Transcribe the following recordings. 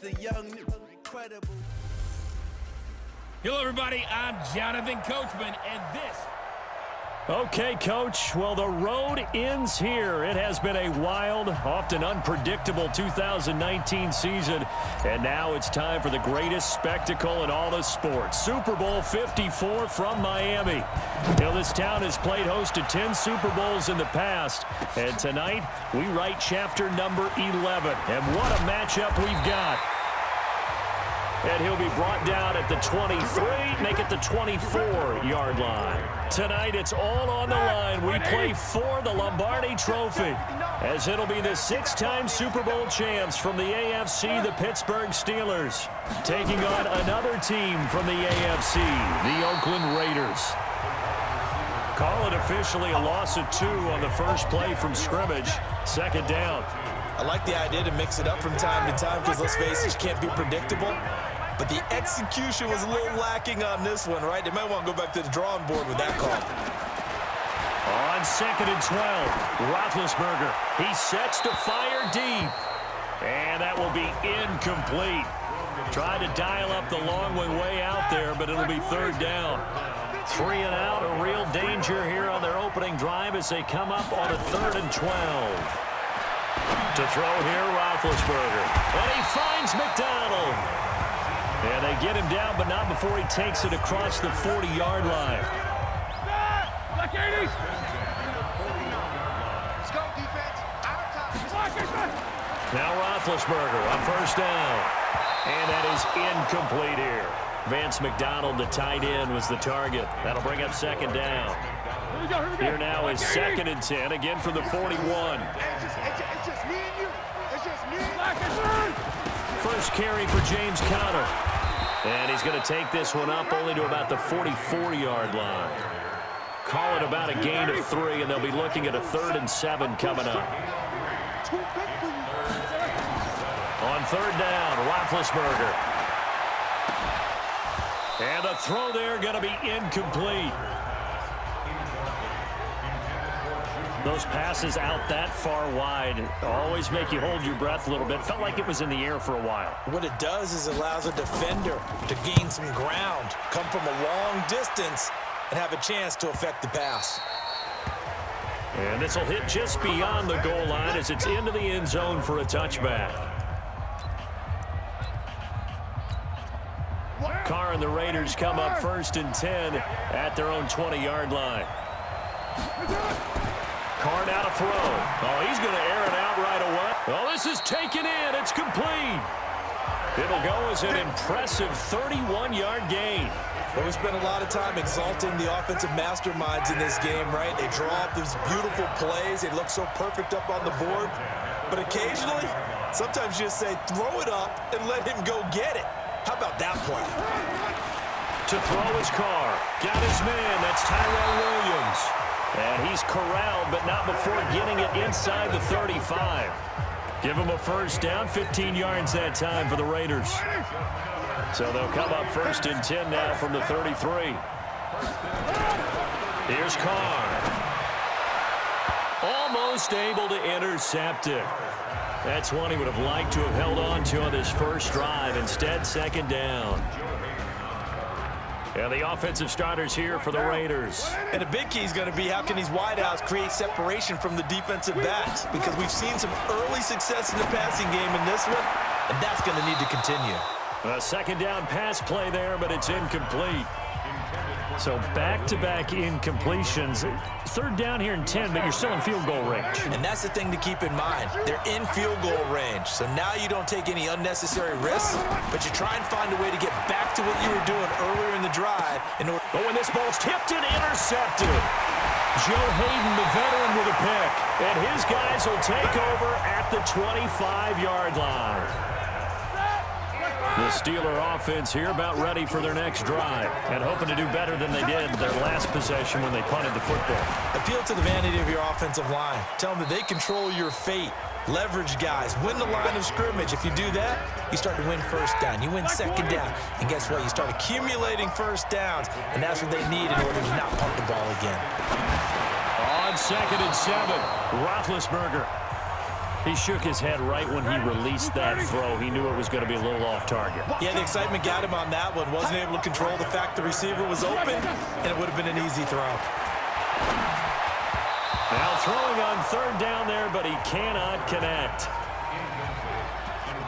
the young, incredible. Hello, everybody. I'm Jonathan Coachman, and this... Okay, Coach. Well, the road ends here. It has been a wild, often unpredictable 2019 season, and now it's time for the greatest spectacle in all of sports. Super Bowl 54 from Miami. You know, this town has played host to 10 Super Bowls in the past, and tonight we write chapter number 11. And what a matchup we've got. And he'll be brought down at the 23, make it the 24-yard line. Tonight, it's all on the line. We play for the Lombardi Trophy, as it'll be the 6-time Super Bowl champs from the AFC, the Pittsburgh Steelers, taking on another team from the AFC, the Oakland Raiders. Call it officially a loss of 2 on the first play from scrimmage. Second down. I like the idea to mix it up from time to time because, let's face it, you can't be predictable. But the execution was a little lacking on this one, right? They might want to go back to the drawing board with that call. On 2nd and 12, Roethlisberger. He sets to fire deep. And that will be incomplete. Tried to dial up the long way out there, but it'll be third down. 3 and out, a real danger here on their opening drive as they come up on a 3rd and 12. To throw here, Roethlisberger. And he finds McDonald. And they get him down, but not before he takes it across the 40-yard line. Now Roethlisberger on first down. And that is incomplete here. Vance McDonald, the tight end, was the target. That'll bring up second down. Here now is 2nd and 10, again from the 41. First carry for James Conner. And he's going to take this one up only to about the 44-yard line. Call it about a gain of 3, and they'll be looking at a 3rd and 7 coming up. On 3rd down, Roethlisberger. And the throw there going to be incomplete. Those passes out that far wide always make you hold your breath a little bit. Felt like it was in the air for a while. What it does is it allows a defender to gain some ground, come from a long distance, and have a chance to affect the pass. And this will hit just beyond the goal line as it's into the end zone for a touchback. Carr and the Raiders come up 1st and 10 at their own 20-yard line. Carr now to throw. Oh, he's going to air it out right away. Oh, this is taken in. It's complete. It'll go as an impressive 31-yard gain. Well, we spent a lot of time exalting the offensive masterminds in this game, right? They draw up these beautiful plays. They look so perfect up on the board. But occasionally, sometimes you just say, throw it up and let him go get it. How about that play? To throw is Carr. Got his man. That's Tyrell Williams. And he's corralled, but not before getting it inside the 35. Give him a first down, 15 yards that time for the Raiders. So they'll come up 1st and 10 now from the 33. Here's Carr. Almost able to intercept it. That's one he would have liked to have held on to on this first drive. Instead, 2nd down. And the offensive starters here for the Raiders. And a big key is going to be how can these wideouts create separation from the defensive backs, because we've seen some early success in the passing game in this one, and that's going to need to continue. A 2nd down pass play there, but it's incomplete. So back-to-back incompletions. 3rd down here in 10, but you're still in field goal range. And that's the thing to keep in mind. They're in field goal range. So now you don't take any unnecessary risks, but you try and find a way to get back to what you were doing earlier in the drive. But when this ball's tipped and intercepted, Joe Hayden, the veteran, with a pick. And his guys will take over at the 25-yard line. The Steeler offense here about ready for their next drive and hoping to do better than they did their last possession when they punted the football. Appeal to the vanity of your offensive line. Tell them that they control your fate. Leverage guys. Win the line of scrimmage. If you do that, you start to win first down. You win 2nd down. And guess what? You start accumulating first downs, and that's what they need in order to not punt the ball again. On 2nd and 7, Roethlisberger. He shook his head right when he released that throw. He knew it was going to be a little off target. Yeah, the excitement got him on that one. Wasn't able to control the fact the receiver was open, and it would have been an easy throw. Now throwing on third down there, but he cannot connect.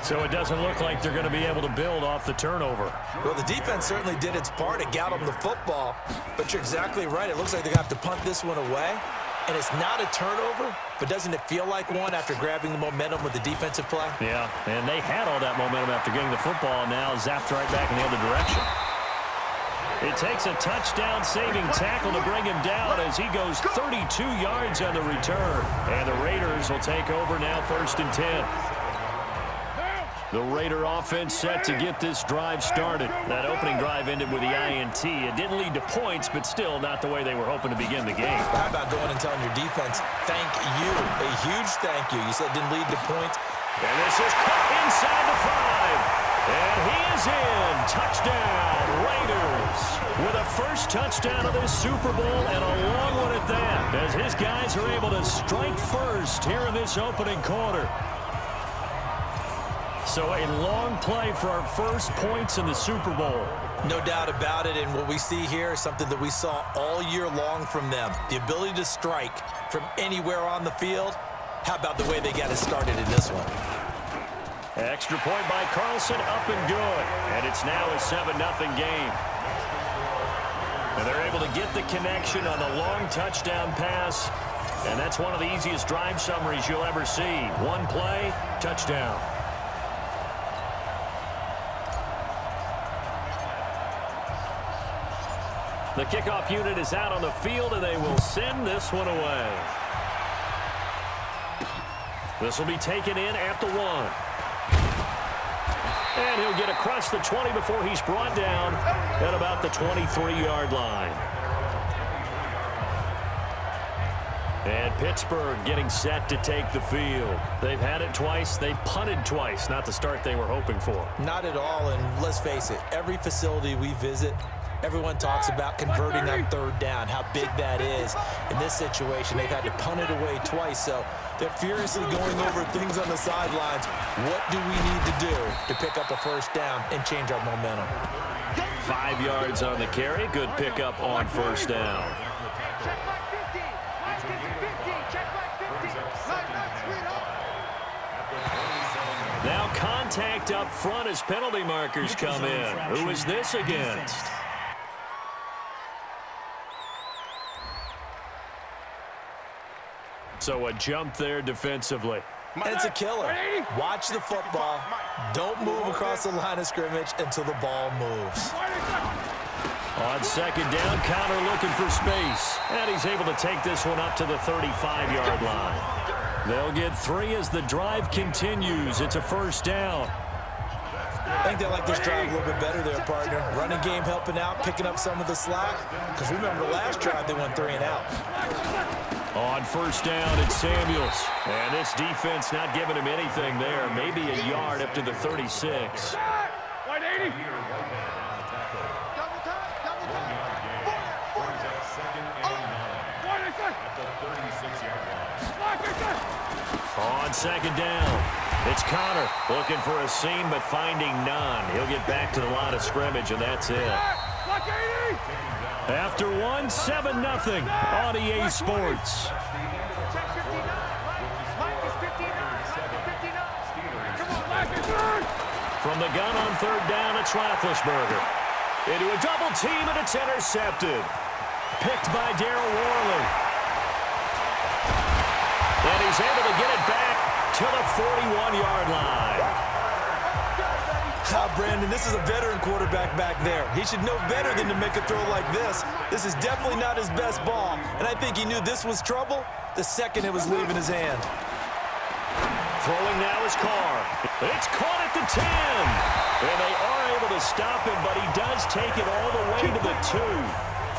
So it doesn't look like they're going to be able to build off the turnover. Well, the defense certainly did its part to got them the football, but you're exactly right. It looks like they're going to have to punt this one away, and it's not a turnover, but doesn't it feel like one after grabbing the momentum with the defensive play? Yeah, and they had all that momentum after getting the football, and now zapped right back in the other direction. It takes a touchdown-saving tackle to bring him down as he goes 32 yards on the return. And the Raiders will take over now, 1st and 10. The Raider offense set to get this drive started. That opening drive ended with the INT. It didn't lead to points, but still not the way they were hoping to begin the game. How about going and telling your defense, thank you, a huge thank you. You said it didn't lead to points. And this is caught inside the 5. And he is in. Touchdown, Raiders. With a first touchdown of this Super Bowl and a long one at that, as his guys are able to strike first here in this opening quarter. So a long play for our first points in the Super Bowl. No doubt about it, and what we see here is something that we saw all year long from them. The ability to strike from anywhere on the field. How about the way they got it started in this one? Extra point by Carlson, up and good. And it's now a 7-0 game. And they're able to get the connection on the long touchdown pass. And that's one of the easiest drive summaries you'll ever see. One play, touchdown. The kickoff unit is out on the field, and they will send this one away. This will be taken in at the 1. And he'll get across the 20 before he's brought down at about the 23-yard line. And Pittsburgh getting set to take the field. They've had it twice. They've punted twice. Not the start they were hoping for. Not at all, and let's face it, every facility we visit, everyone talks about converting on third down, how big that is. In this situation, they've had to punt it away twice, so they're furiously going over things on the sidelines. What do we need to do to pick up a first down and change our momentum? 5 yards on the carry. Good pickup on first down. Now contact up front as penalty markers come in. Who is this against? So a jump there defensively. And it's a killer. Watch the football. Don't move across the line of scrimmage until the ball moves. On second down, Connor looking for space. And he's able to take this one up to the 35-yard line. They'll get 3 as the drive continues. It's a first down. I think they like this drive a little bit better there, partner. Running game helping out, picking up some of the slack. Because remember the last drive, they went 3 and out. On first down, it's Samuels. And this defense not giving him anything there. Maybe a yard up to the 36. 180. On second down, it's Connor looking for a seam but finding none. He'll get back to the line of scrimmage, and that's it. After one, 7-0 on EA Sports. From the gun on third down, it's Roethlisberger. Into a double team, and it's intercepted. Picked by Darryl Worley. And he's able to get it back to the 41-yard line. Brandon, this is a veteran quarterback back there. He should know better than to make a throw like this. This is definitely not his best ball, and I think he knew this was trouble the second it was leaving his hand. Throwing now is Carr. It's caught at the 10. And they are able to stop him, but he does take it all the way to the 2.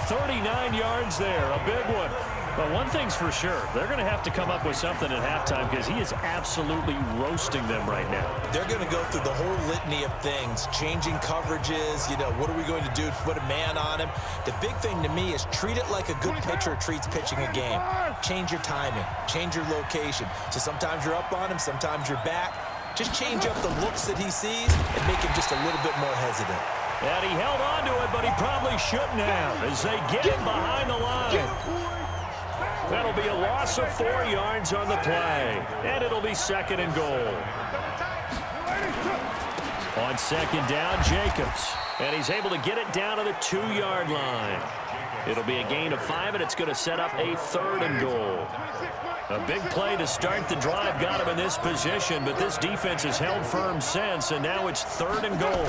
39 yards there, a big one. But one thing's for sure, they're going to have to come up with something at halftime because he is absolutely roasting them right now. They're going to go through the whole litany of things, changing coverages, what are we going to do to put a man on him? The big thing to me is treat it like a good pitcher treats pitching a game. Change your timing, change your location. So sometimes you're up on him, sometimes you're back. Just change up the looks that he sees and make him just a little bit more hesitant. And he held on to it, but he probably shouldn't have as they get him behind the line. That'll be a loss of 4 yards on the play, and it'll be second and goal. On second down, Jacobs, and he's able to get it down to the 2-yard line. It'll be a gain of 5, and it's going to set up a third and goal. A big play to start the drive got him in this position, but this defense has held firm since, and now it's third and goal.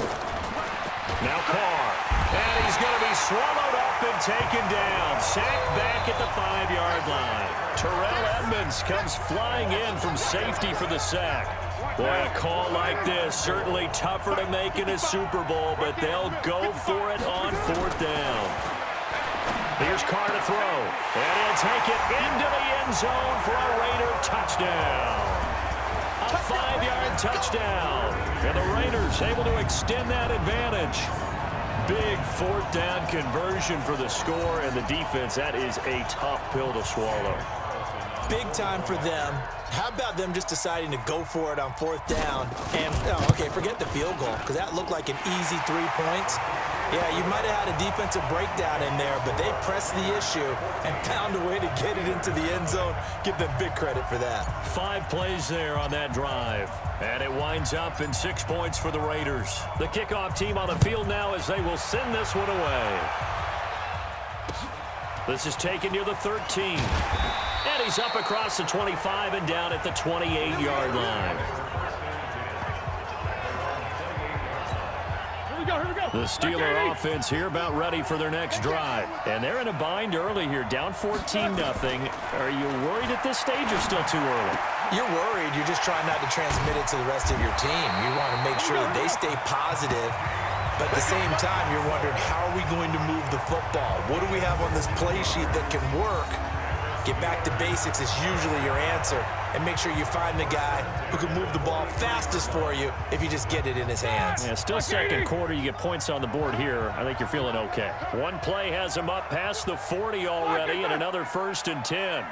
Now Carr, and he's going to be swallowed up and taken down. Sacked back at the 5-yard line. Terrell Edmonds comes flying in from safety for the sack. Boy, a call like this, certainly tougher to make in a Super Bowl, but they'll go for it on 4th down. Here's Carr to throw, and he'll take it into the end zone for a Raider touchdown. A 5-yard touchdown, and the Raiders able to extend that advantage. Big 4th down conversion for the score, and the defense, that is a tough pill to swallow. Big time for them. How about them just deciding to go for it on 4th down? And, okay, forget the field goal, because that looked like an easy 3 points. Yeah, you might have had a defensive breakdown in there, but they pressed the issue and found a way to get it into the end zone. Give them big credit for that. 5 plays there on that drive. And it winds up in 6 points for the Raiders. The kickoff team on the field now as they will send this one away. This is taken near the 13. And he's up across the 25 and down at the 28-yard line. The Steeler offense here about ready for their next drive. And they're in a bind early here, down 14-0. Are you worried at this stage or still too early? You're worried. You're just trying not to transmit it to the rest of your team. You want to make sure that they stay positive. But at the same time, you're wondering, how are we going to move the football? What do we have on this play sheet that can work? Get back to basics is usually your answer. And make sure you find the guy who can move the ball fastest for you if you just get it in his hands. Yeah, still second quarter. You get points on the board here. I think you're feeling okay. One play has him up past the 40 already, and another 1st and 10.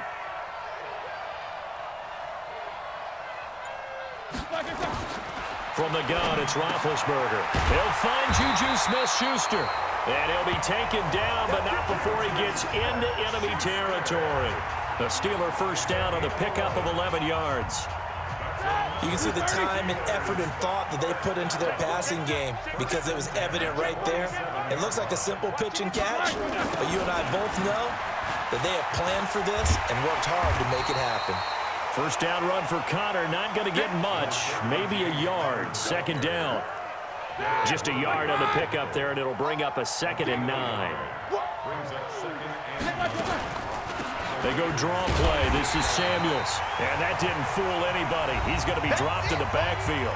From the gun, it's Roethlisberger. He'll find Juju Smith-Schuster. And he'll be taken down, but not before he gets into enemy territory. The Steeler 1st down on the pickup of 11 yards. You can see the time and effort and thought that they put into their passing game because it was evident right there. It looks like a simple pitch and catch, but you and I both know that they have planned for this and worked hard to make it happen. 1st down run for Connor, not going to get much, maybe a yard. 2nd down. Just a yard on the pickup there, and it'll bring up a 2nd and 9. They go draw play. This is Samuels, and that didn't fool anybody. He's going to be dropped in the backfield.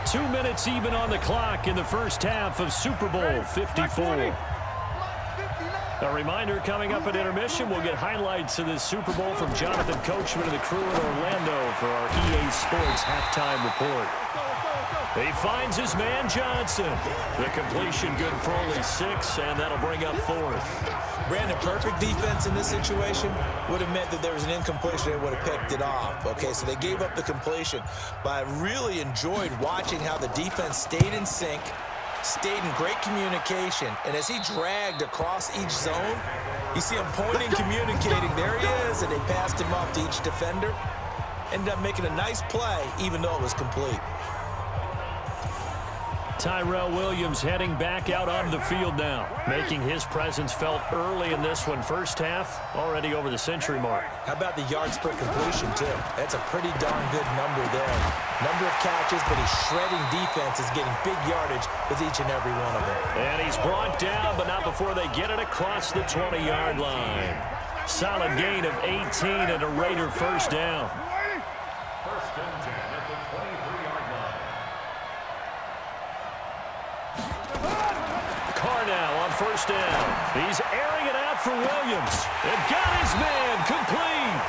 2 minutes even on the clock in the 1st half of Super Bowl 54. A reminder, coming up at intermission, we'll get highlights of this Super Bowl from Jonathan Coachman and the crew in Orlando for our EA Sports halftime report. He finds his man Johnson. The completion good for only 6, and that'll bring up 4th. Brandon, perfect defense in this situation would have meant that there was an incompletion. They would have picked it off. Okay, so they gave up the completion. But I really enjoyed watching how the defense stayed in sync, stayed in great communication, and as he dragged across each zone, you see him pointing, communicating. There he is, and they passed him off to each defender. Ended up making a nice play, even though it was complete. Tyrell Williams heading back out onto the field now, making his presence felt early in this one. 1st half, already over the century mark. How about the yards per completion, too? That's a pretty darn good number there. Number of catches, but he's shredding defenses, getting big yardage with each and every one of them. And he's brought down, but not before they get it across the 20-yard line. Solid gain of 18 and a Raider 1st down. Now on 1st down. He's airing it out for Williams. And got his man complete.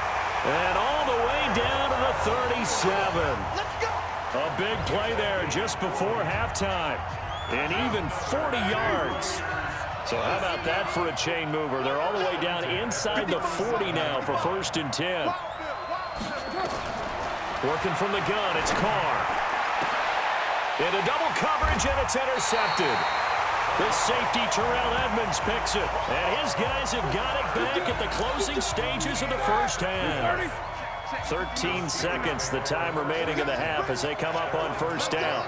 And all the way down to the 37. A big play there just before halftime. And even 40 yards. So how about that for a chain mover? They're all the way down inside the 40 now for 1st and 10. Working from the gun, it's Carr. Into double coverage, and it's intercepted. The safety, Terrell Edmonds, picks it. And his guys have got it back at the closing stages of the first half. 13 seconds, the time remaining in the half as they come up on 1st down.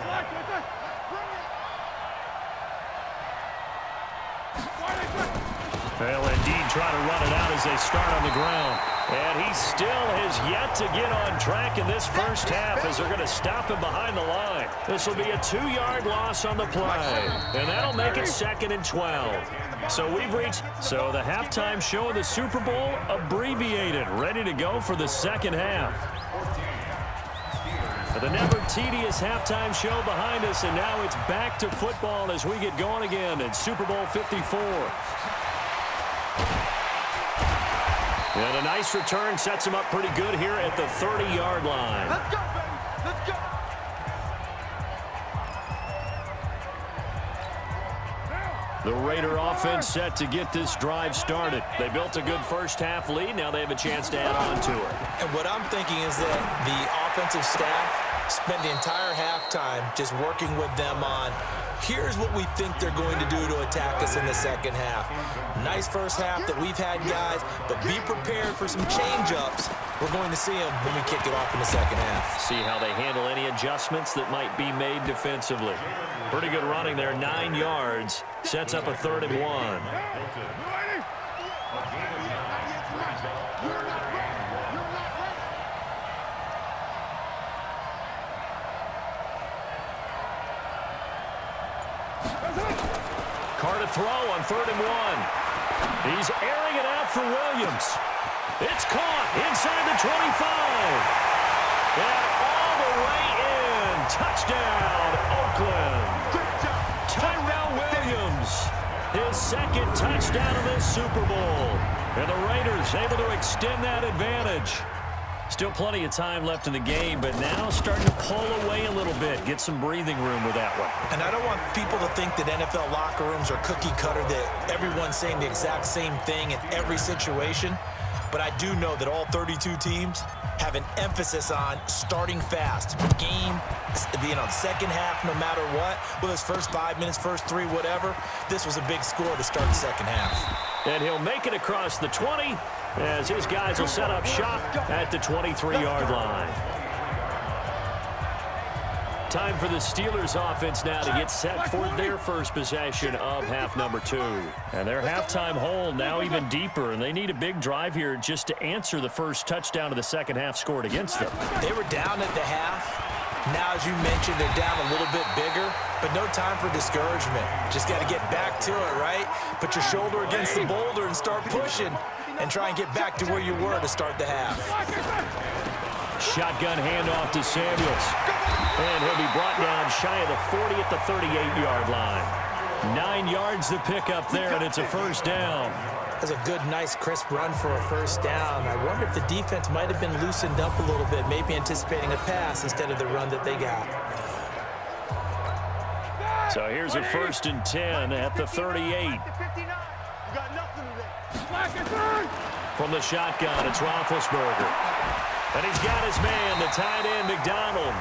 They'll indeed try to run it out as they start on the ground. And he still has yet to get on track in this first half as they're going to stop him behind the line. This will be a 2-yard loss on the play. And that'll make it 2nd and 12. So we've reached the halftime show of the Super Bowl abbreviated, ready to go for the second half. The never tedious halftime show behind us, and now it's back to football as we get going again in Super Bowl 54. And a nice return sets him up pretty good here at the 30-yard line. Let's go, baby. Let's go. The Raider offense set to get this drive started. They built a good first-half lead. Now they have a chance to add on to it. And what I'm thinking is that the offensive staff spent the entire halftime just working with them on, here's what we think they're going to do to attack us in the second half. Nice first half that we've had, guys, but be prepared for some change-ups. We're going to see them when we kick it off in the second half. See how they handle any adjustments that might be made defensively. Pretty good running there, 9 yards. Sets up a 3rd and 1. Carr to throw on 3rd and 1. He's airing it out for Williams. It's caught inside the 25. And all the way in. Touchdown, Oakland. Tyrell Williams, his 2nd touchdown of this Super Bowl. And the Raiders able to extend that advantage. Still plenty of time left in the game, but now starting to pull away a little bit, get some breathing room with that one. And I don't want people to think that NFL locker rooms are cookie cutter, that everyone's saying the exact same thing in every situation. But I do know that all 32 teams have an emphasis on starting fast. Game, second half, no matter what. Whether it's first 5 minutes, first 3, whatever. This was a big score to start the second half. And he'll make it across the 20 as his guys will set up shop at the 23-yard line. Time for the Steelers offense now to get set for their first possession of half number 2. And their halftime hole now even deeper, and they need a big drive here just to answer the first touchdown of the second half scored against them. They were down at the half. Now, as you mentioned, they're down a little bit bigger, but no time for discouragement. Just got to get back to it, right? Put your shoulder against the boulder and start pushing and try and get back to where you were to start the half. Shotgun handoff to Samuels. And he'll be brought down shy of the 40 at the 38-yard line. 9 yards to pick up there, and it's a first down. That's a good, nice, crisp run for a first down. I wonder if the defense might have been loosened up a little bit, maybe anticipating a pass instead of the run that they got. So here's a 1st and 10 at the 38. From the shotgun, it's Roethlisberger. And he's got his man, the tight end, McDonald.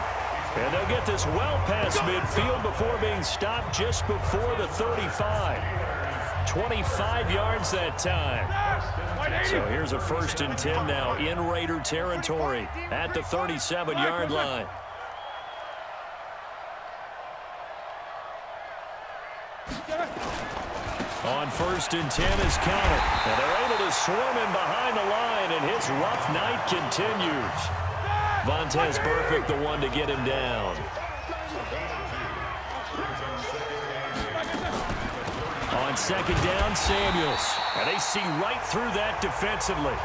And they'll get this well past midfield before being stopped just before the 35. 25 yards that time. So here's a 1st and 10 now in Raider territory at the 37-yard line. On 1st and 10 is Counter. And they're able to swarm him behind the line, and his rough night continues. Vontaze Burfict, the one to get him down. On 2nd down, Samuels. And they see right through that defensively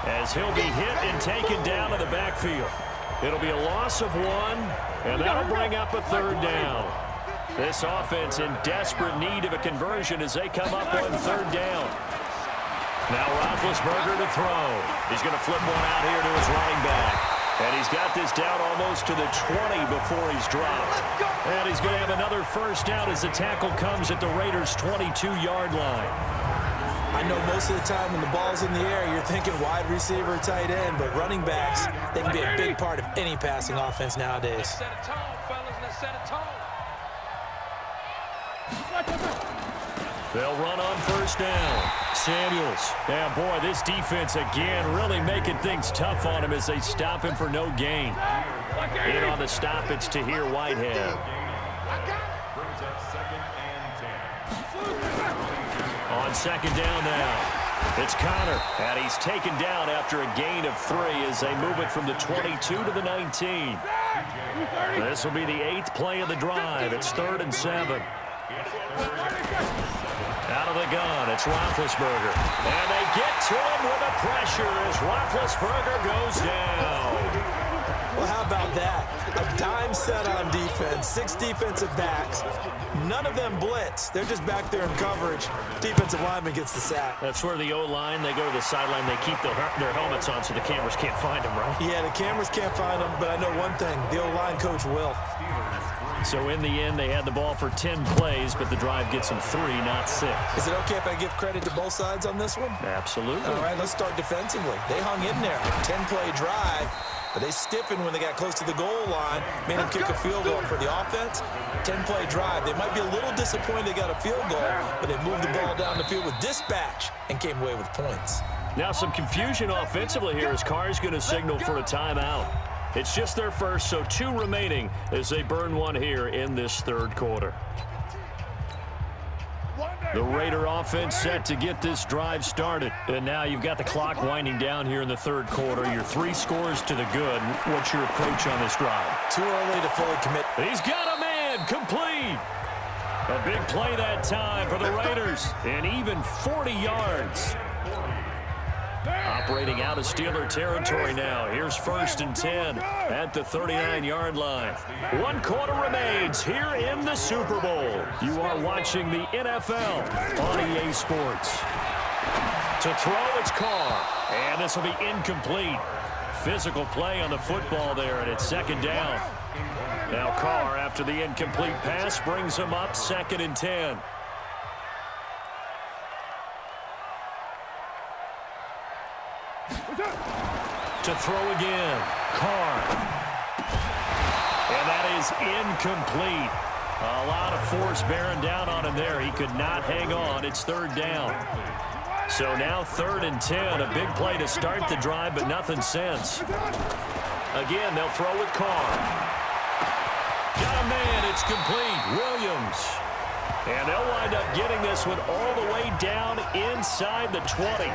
as he'll be hit and taken down to the backfield. It'll be a loss of 1, and that'll bring up a 3rd down. This offense in desperate need of a conversion as they come up on 3rd down. Now Roethlisberger to throw. He's going to flip one out here to his running back. And he's got this down almost to the 20 before he's dropped. And he's going to have another first down as the tackle comes at the Raiders' 22-yard line. I know most of the time when the ball's in the air, you're thinking wide receiver, tight end, but running backs, they can be a big part of any passing offense nowadays. Set a tone, fellas. Let's set a tone. They'll run on first down. Samuels. Yeah, boy, this defense again really making things tough on him as they stop him for no gain. In on the stop, it's Tahir Whitehead. On second down now, it's Connor, and he's taken down after a gain of 3 as they move it from the 22 to the 19. This will be the 8th play of the drive. It's 3rd and 7. Out of the gun, it's Roethlisberger. And they get to him with the pressure as Roethlisberger goes down. Well, how about that? A dime set on defense, 6 defensive backs. None of them blitz. They're just back there in coverage. Defensive lineman gets the sack. That's where the O-line, they go to the sideline, they keep their helmets on so the cameras can't find them, right? Yeah, the cameras can't find them, but I know one thing. The O-line coach will. So in the end, they had the ball for 10 plays, but the drive gets them 3, not 6. Is it okay if I give credit to both sides on this one? Absolutely. All right, let's start defensively. They hung in there. 10-play drive, but they stiffened when they got close to the goal line, made them kick a field goal for the offense. 10-play drive. They might be a little disappointed they got a field goal, but they moved the ball down the field with dispatch and came away with points. Now some confusion offensively here as Carr's going to signal for a timeout. It's just their first, so 2 remaining as they burn one here in this 3rd quarter. The Raider offense set to get this drive started. And now you've got the clock winding down here in the 3rd quarter. Your 3 scores to the good. What's your approach on this drive? Too early to fully commit. He's got a man complete. A big play that time for the Raiders. And even 40 yards. Operating out of Steeler territory now. Here's 1st and 10 at the 39-yard line. 1 quarter remains here in the Super Bowl. You are watching the NFL on EA Sports. To throw, it's Carr. And this will be incomplete. Physical play on the football there, and it's 2nd down. Now Carr, after the incomplete pass, brings him up 2nd and 10. To throw again, Carr. And that is incomplete. A lot of force bearing down on him there. He could not hang on. It's 3rd down. So now 3rd and 10. A big play to start the drive, but nothing since. Again, they'll throw with Carr. Got a man. It's complete. Williams. And they'll wind up getting this one all the way down inside the 20.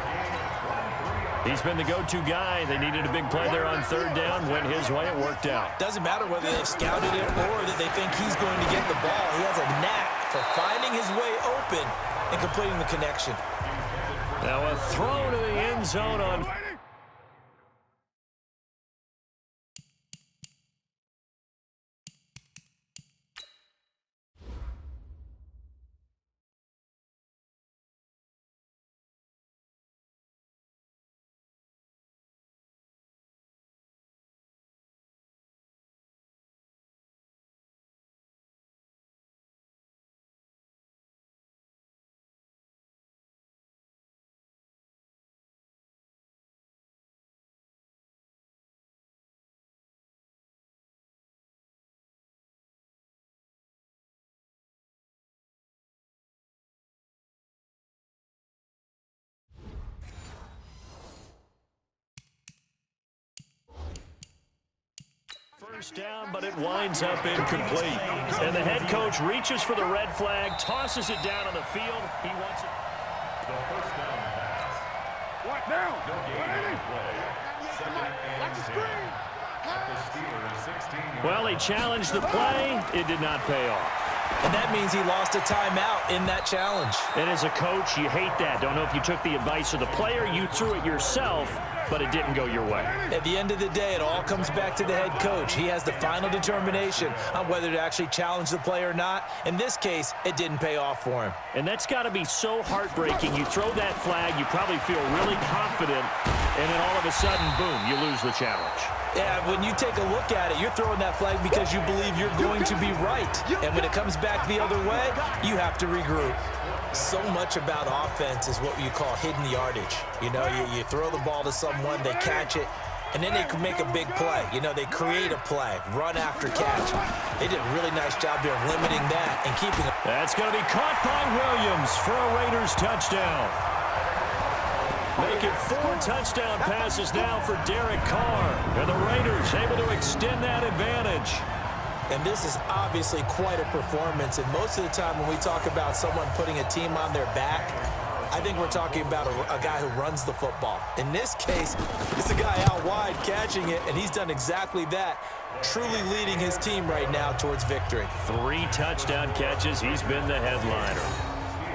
He's been the go-to guy. They needed a big play there on 3rd down. Went his way. It worked out. Doesn't matter whether they've scouted it or that they think he's going to get the ball. He has a knack for finding his way open and completing the connection. Now a throw to the end zone on... First down, but it winds up incomplete. And the head coach reaches for the red flag, tosses it down on the field. He wants it. The first down pass. What now? No gain play. 2nd and 10. At the Steelers 16. Well, he challenged the play. It did not pay off. And that means he lost a timeout in that challenge. And as a coach, you hate that. Don't know if you took the advice of the player, you threw it yourself, but it didn't go your way. At the end of the day, it all comes back to the head coach. He has the final determination on whether to actually challenge the play or not. In this case, it didn't pay off for him. And that's got to be so heartbreaking. You throw that flag, you probably feel really confident, and then all of a sudden, boom, you lose the challenge. Yeah, when you take a look at it, you're throwing that flag because you believe you're going to be right. And when it comes back the other way, you have to regroup. So much about offense is what you call hidden yardage. You know, you throw the ball to someone, they catch it, and then they can make a big play. You know, they create a play, run after catch. They did a really nice job there of limiting that and keeping it. That's going to be caught by Williams for a Raiders touchdown. Making 4 touchdown passes now for Derek Carr. And the Raiders able to extend that advantage. And this is obviously quite a performance. And most of the time when we talk about someone putting a team on their back, I think we're talking about a guy who runs the football. In this case, it's a guy out wide catching it, and he's done exactly that, truly leading his team right now towards victory. 3 touchdown catches. He's been the headliner.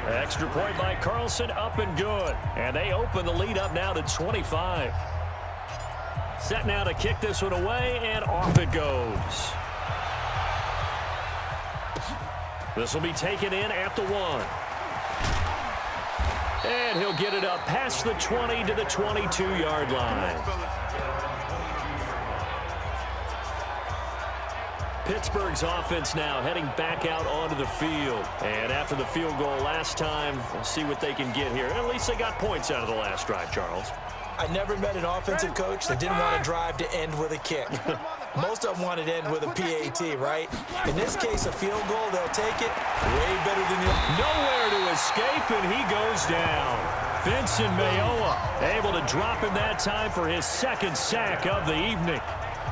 Extra point by Carlson, up and good. And they open the lead up now to 25. Set now to kick this one away, and off it goes. This will be taken in at the 1. And he'll get it up past the 20 to the 22-yard line. Pittsburgh's offense now heading back out onto the field. And after the field goal last time, we'll see what they can get here. At least they got points out of the last drive, Charles. I never met an offensive coach that didn't want to drive to end with a kick. Most of them wanted to end with a PAT, right? In this case, a field goal, they'll take it way better than you. Nowhere to escape, and he goes down. Benson Mayowa able to drop him that time for his 2nd sack of the evening.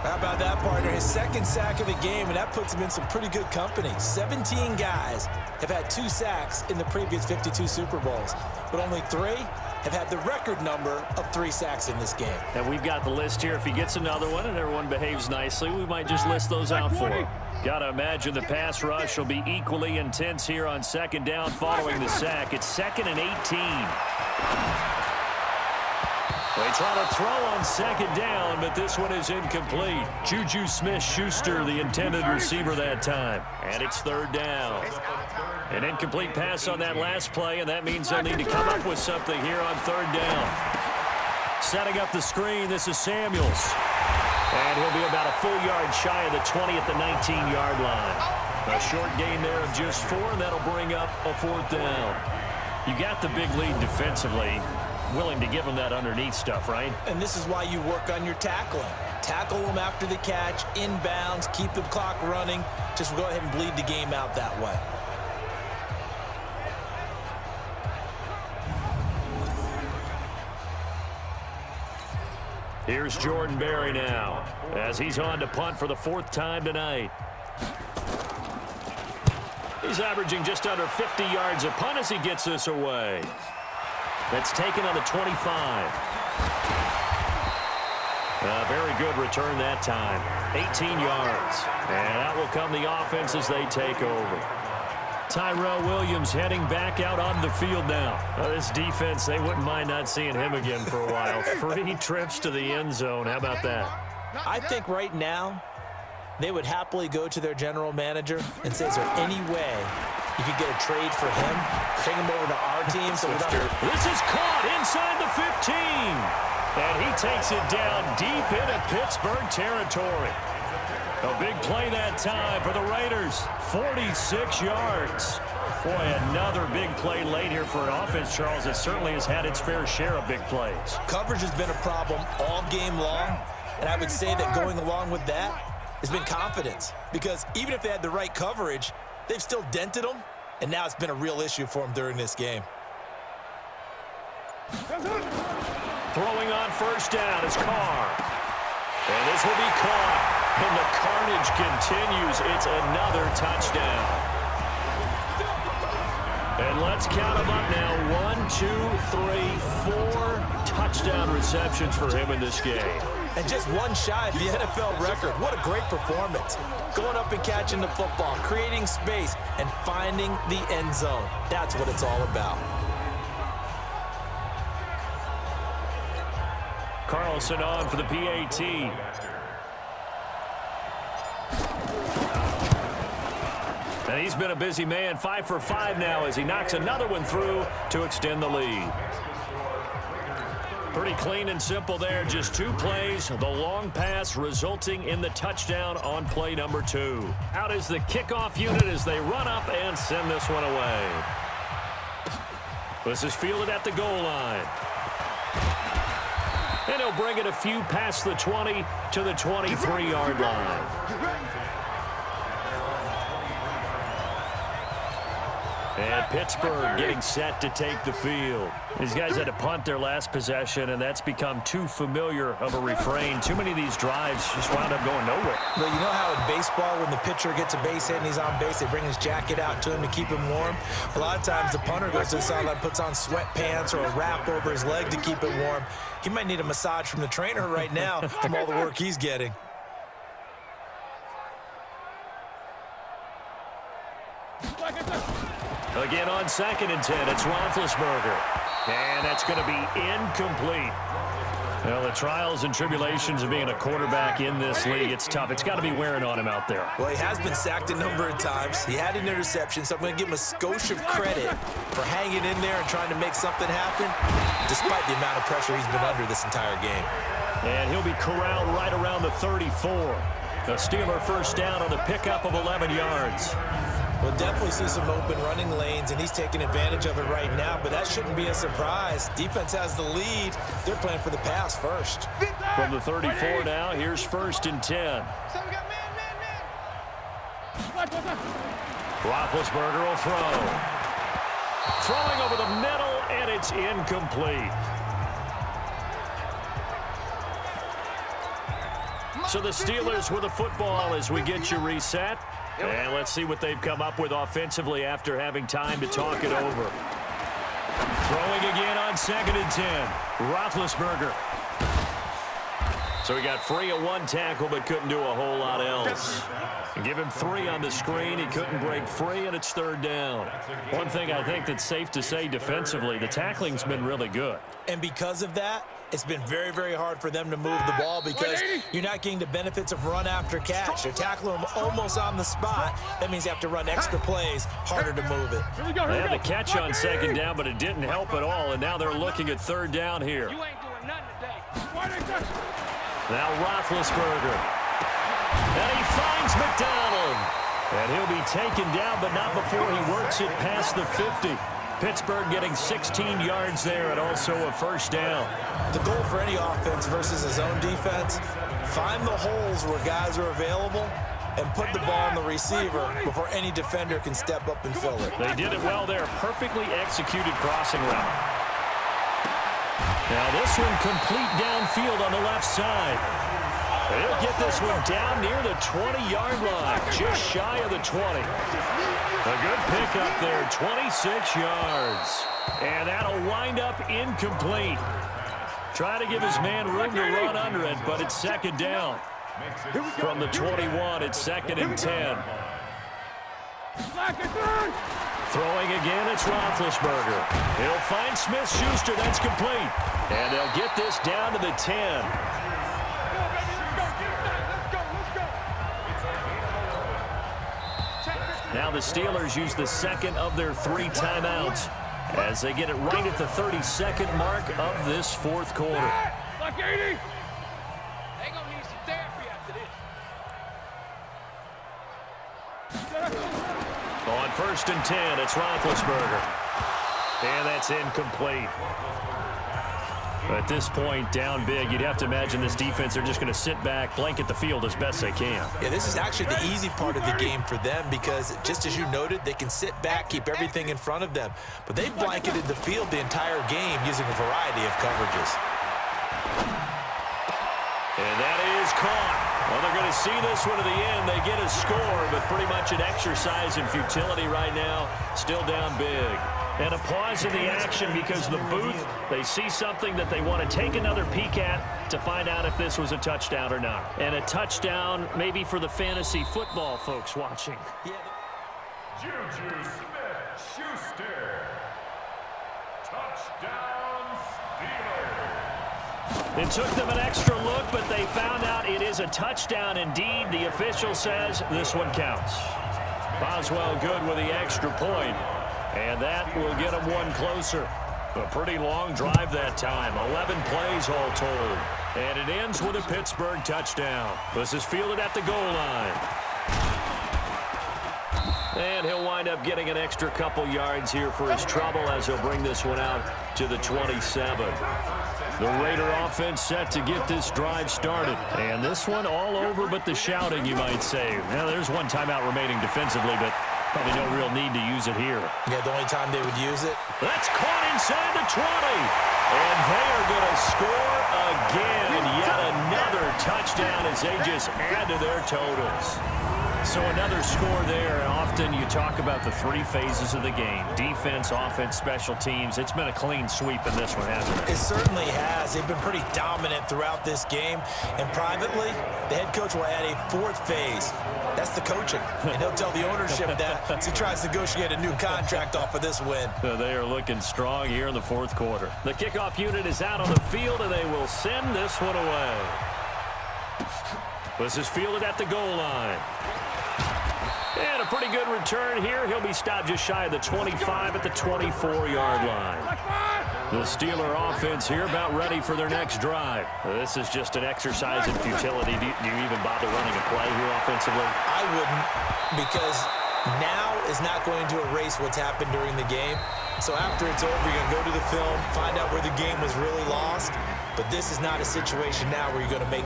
How about that, partner? His 2nd sack of the game, and that puts him in some pretty good company. 17 guys have had 2 sacks in the previous 52 Super Bowls, but only 3 have had the record number of 3 sacks in this game. And we've got the list here. If he gets another one and everyone behaves nicely, we might just list those out for him. Got to imagine the pass rush will be equally intense here on 2nd down following the sack. It's 2nd and 18. They try to throw on 2nd down, but this one is incomplete. Juju Smith-Schuster, the intended receiver that time. And it's 3rd down. An incomplete pass on that last play, and that means they'll need to come up with something here on 3rd down. Setting up the screen, this is Samuels. And he'll be about a full yard shy of the 20 at the 19-yard line. A short gain there of just 4, and that'll bring up a 4th down. You got the big lead defensively. Willing to give them that underneath stuff, right? And this is why you work on your tackling. Tackle them after the catch, inbounds, keep the clock running. Just go ahead and bleed the game out that way. Here's Jordan Berry now, as he's on to punt for the 4th time tonight. He's averaging just under 50 yards a punt as he gets this away. That's taken on the 25. A very good return that time. 18 yards. And out will come the offense as they take over. Tyrell Williams heading back out on the field now. This defense, they wouldn't mind not seeing him again for a while. 3 trips to the end zone. How about that? I think right now they would happily go to their general manager and say, is there any way you could get a trade for him, bring him over to our team? So this is caught inside the 15. And he takes it down deep into Pittsburgh territory. A big play that time for the Raiders. 46 yards. Boy, another big play late here for an offense, Charles, that certainly has had its fair share of big plays. Coverage has been a problem all game long, and I would say that going along with that has been confidence. Because even if they had the right coverage, they've still dented them, and now it's been a real issue for them during this game. Throwing on 1st down is Carr. And this will be caught. And the carnage continues. It's another touchdown. And let's count them up now. 1, 2, 3, 4 touchdown receptions for him in this game. And just one shy of the NFL record. What a great performance. Going up and catching the football, creating space, and finding the end zone. That's what it's all about. Carlson on for the PAT. And he's been a busy man, 5 for 5 now as he knocks another one through to extend the lead. Pretty clean and simple there, just 2 plays. The long pass resulting in the touchdown on play number 2. Out is the kickoff unit as they run up and send this one away. This is fielded at the goal line. And he'll bring it a few past the 20 to the 23-yard line. And Pittsburgh getting set to take the field. These guys had to punt their last possession, and that's become too familiar of a refrain. Too many of these drives just wound up going nowhere. Well, you know how in baseball, when the pitcher gets a base hit and he's on base, they bring his jacket out to him to keep him warm? A lot of times the punter goes to the sideline, puts on sweatpants or a wrap over his leg to keep it warm. He might need a massage from the trainer right now from all the work he's getting. Again on 2nd and 10, it's Roethlisberger. And that's going to be incomplete. Well, the trials and tribulations of being a quarterback in this league, it's tough. It's got to be wearing on him out there. Well, he has been sacked a number of times. He had an interception, so I'm going to give him a skosh of credit for hanging in there and trying to make something happen, despite the amount of pressure he's been under this entire game. And he'll be corralled right around the 34. The Steeler first down on the pickup of 11 yards. We'll definitely see some open running lanes, and he's taking advantage of it right now, but that shouldn't be a surprise. Defense has the lead. They're playing for the pass first. From the 34 now, here's 1st and 10. Roethlisberger will throw. Throwing over the middle, and it's incomplete. So the Steelers with the football as we get you reset. And let's see what they've come up with offensively after having time to talk it over. Throwing again on 2nd and 10. Roethlisberger. So he got free of 1 tackle but couldn't do a whole lot else. And give him 3 on the screen. He couldn't break free, and it's 3rd down. One thing I think that's safe to say defensively, the tackling's been really good. And because of that, it's been very, very hard for them to move the ball because you're not getting the benefits of run after catch. They're tackling them almost on the spot. That means you have to run extra plays, harder to move it. They had the catch on 2nd down, but it didn't help at all, and now they're looking at 3rd down here. You ain't doing nothing today. Now Roethlisberger. And he finds McDonald. And he'll be taken down, but not before he works it past the 50. Pittsburgh getting 16 yards there and also a 1st down. The goal for any offense versus his own defense, find the holes where guys are available and put the ball on the receiver before any defender can step up and fill it. They did it well there. Perfectly executed crossing route. Now this one complete downfield on the left side. He'll get this one down near the 20-yard line, just shy of the 20. A good pickup there, 26 yards. And that'll wind up incomplete. Try to give his man room to run under it, but it's 2nd down. From the 21, it's 2nd and 10. Throwing again, it's Roethlisberger. He'll find Smith-Schuster, that's complete. And they'll get this down to the 10. Now the Steelers use the 2nd of their 3 timeouts as they get it right at the 32nd mark of this 4th quarter. Like 80. They gonna need some therapy after this. On 1st and 10, it's Roethlisberger. And that's incomplete. At this point, down big, you'd have to imagine this defense, they're just going to sit back, blanket the field as best they can. Yeah, this is actually the easy part of the game for them because, just as you noted, they can sit back, keep everything in front of them. But they've blanketed the field the entire game using a variety of coverages. And that is caught Well, they're going to see this one to the end. They get a score, but pretty much an exercise in futility right now. Still down big. And a pause in the action because the booth, they see something that they want to take another peek at to find out if this was a touchdown or not. And a touchdown maybe for the fantasy football folks watching. Juju Smith-Schuster. Touchdown Steelers. It took them an extra look, but they found out it is a touchdown indeed. The official says this one counts. Boswell good with the extra point. And that will get them one closer. A pretty long drive that time. 11 plays all told. And it ends with a Pittsburgh touchdown. This is fielded at the goal line. And he'll wind up getting an extra couple yards here for his trouble as he'll bring this one out to the 27. The Raider offense set to get this drive started. And this one all over but the shouting, you might say. Now, there's one timeout remaining defensively, but probably no real need to use it here. Yeah, the only time they would use it. That's caught inside the 20. And they are going to score again. Yet another touchdown as they just add to their totals. So another score there. Often you talk about the three phases of the game. Defense, offense, special teams. It's been a clean sweep in this one, hasn't it? It certainly has. They've been pretty dominant throughout this game. And privately, the head coach will add a fourth phase. That's the coaching. And he'll tell the ownership that as he tries to negotiate a new contract off of this win. They are looking strong here in the fourth quarter. The kickoff unit is out on the field, and they will send this one away. This is fielded at the goal line. And a pretty good return here. He'll be stopped just shy of the 25 at the 24-yard line. The Steeler offense here about ready for their next drive. This is just an exercise in futility. Do you even bother running a play here offensively? I wouldn't, because now is not going to erase what's happened during the game. So after it's over, you're going to go to the film, find out where the game was really lost. But this is not a situation now where you're going to make